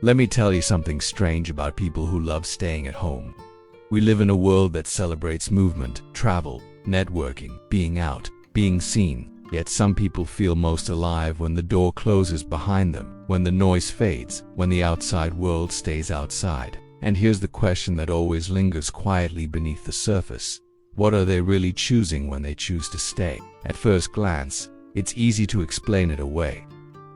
Let me tell you something strange about people who love staying at home. We live in a world that celebrates movement, travel, networking, being out, being seen. Yet some people feel most alive when the door closes behind them, when the noise fades, when the outside world stays outside. And here's the question that always lingers quietly beneath the surface. What are they really choosing when they choose to stay? At first glance, it's easy to explain it away.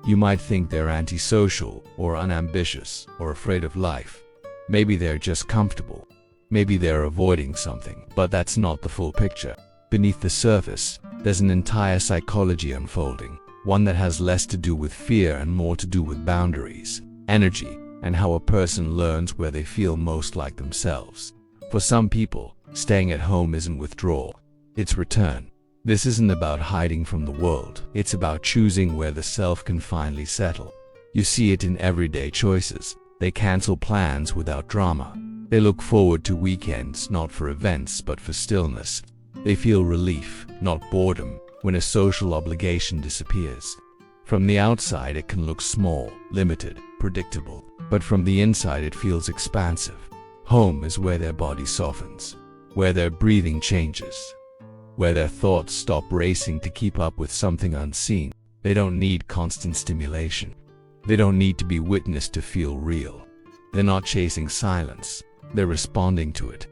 You might think they're antisocial, or unambitious, or afraid of life. Maybe they're just comfortable. Maybe they're avoiding something. But that's not the full picture. Beneath the surface, there's an entire psychology unfolding, one that has less to do with fear and more to do with boundaries, energy, and how a person learns where they feel most like themselves. For some people, staying at home isn't withdrawal, it's return. This isn't about hiding from the world, it's about choosing where the self can finally settle. You see it in everyday choices. They cancel plans without drama. They look forward to weekends not for events but for stillness. They feel relief, not boredom, when a social obligation disappears. From the outside it can look small, limited, predictable, but from the inside it feels expansive. Home is where their body softens, where their breathing changes, where their thoughts stop racing to keep up with something unseen. They don't need constant stimulation. They don't need to be witnessed to feel real. They're not chasing silence, they're responding to it.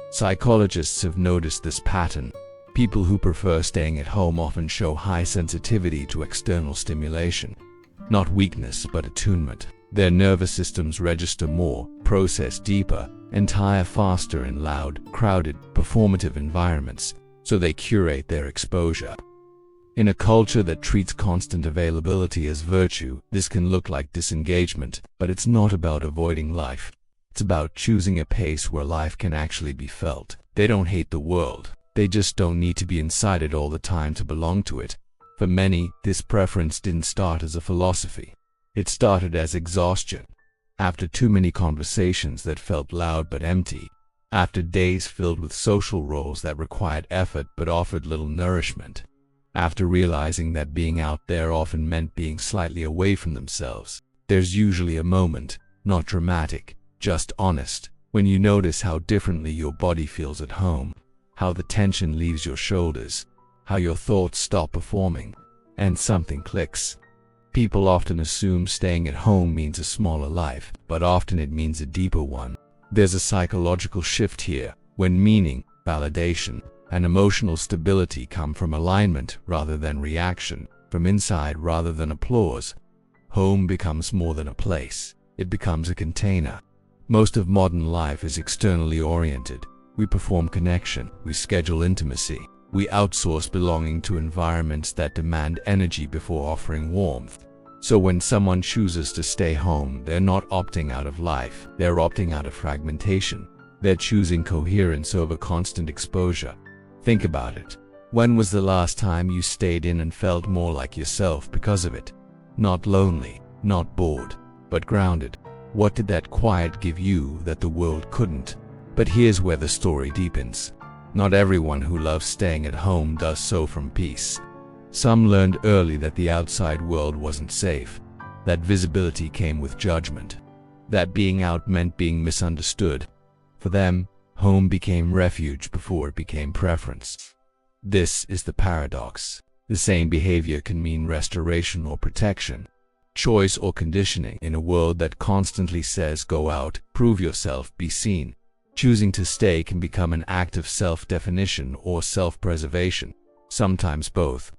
Psychologists have noticed this pattern. People who prefer staying at home often show high sensitivity to external stimulation. Not weakness, but attunement. Their nervous systems register more, process deeper, and tire faster in loud, crowded, performative environments, so they curate their exposure. In a culture that treats constant availability as virtue, this can look like disengagement, but it's not about avoiding life. It's about choosing a pace where life can actually be felt. They don't hate the world. They just don't need to be inside it all the time to belong to it. For many, this preference didn't start as a philosophy. It started as exhaustion. After too many conversations that felt loud but empty. After days filled with social roles that required effort but offered little nourishment. After realizing that being out there often meant being slightly away from themselves. There's usually a moment, not dramatic, just honest, when you notice how differently your body feels at home, how the tension leaves your shoulders, how your thoughts stop performing, and something clicks. People often assume staying at home means a smaller life, but often it means a deeper one. There's a psychological shift here, when meaning, validation, and emotional stability come from alignment rather than reaction, from inside rather than applause. Home becomes more than a place, it becomes a container. Most of modern life is externally oriented. We perform connection, we schedule intimacy, we outsource belonging to environments that demand energy before offering warmth. So when someone chooses to stay home, they're not opting out of life, they're opting out of fragmentation. They're choosing coherence over constant exposure. Think about it. When was the last time you stayed in and felt more like yourself because of it? Not lonely, not bored, but grounded. What did that quiet give you that the world couldn't? But here's where the story deepens. Not everyone who loves staying at home does so from peace. Some learned early that the outside world wasn't safe, that visibility came with judgment, that being out meant being misunderstood. For them, home became refuge before it became preference. This is the paradox. The same behavior can mean restoration or protection, choice or conditioning in a world that constantly says go out, prove yourself, be seen. Choosing to stay can become an act of self-definition or self-preservation, sometimes both.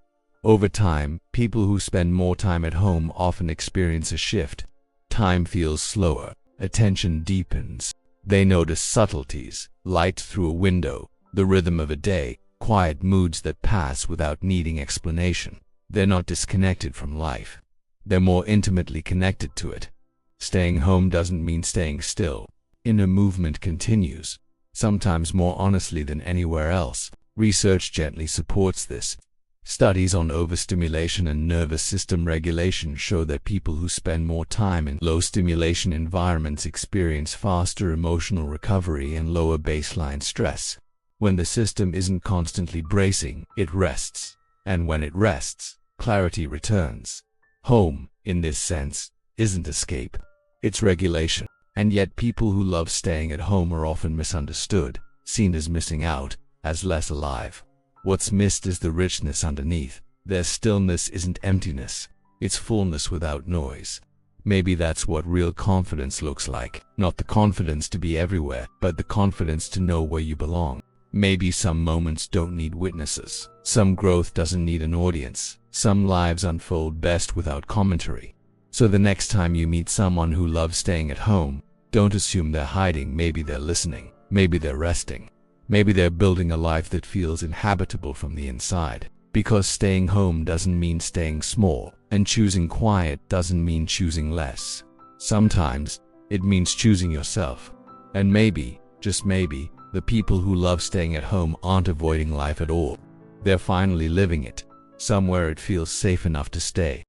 Over time, people who spend more time at home often experience a shift. Time feels slower, attention deepens. They notice subtleties, light through a window, the rhythm of a day, quiet moods that pass without needing explanation. They're not disconnected from life. They're more intimately connected to it. Staying home doesn't mean staying still. Inner movement continues, sometimes more honestly than anywhere else. Research gently supports this. Studies on overstimulation and nervous system regulation show that people who spend more time in low-stimulation environments experience faster emotional recovery and lower baseline stress. When the system isn't constantly bracing, it rests. And when it rests, clarity returns. Home, in this sense, isn't escape. It's regulation. And yet people who love staying at home are often misunderstood, seen as missing out, as less alive. What's missed is the richness underneath. Their stillness isn't emptiness, it's fullness without noise. Maybe that's what real confidence looks like. Not the confidence to be everywhere, but the confidence to know where you belong. Maybe some moments don't need witnesses. Some growth doesn't need an audience. Some lives unfold best without commentary. So the next time you meet someone who loves staying at home, don't assume they're hiding. Maybe they're listening. Maybe they're resting. Maybe they're building a life that feels inhabitable from the inside. Because staying home doesn't mean staying small, and choosing quiet doesn't mean choosing less. Sometimes, it means choosing yourself. And maybe, just maybe, the people who love staying at home aren't avoiding life at all. They're finally living it, somewhere it feels safe enough to stay.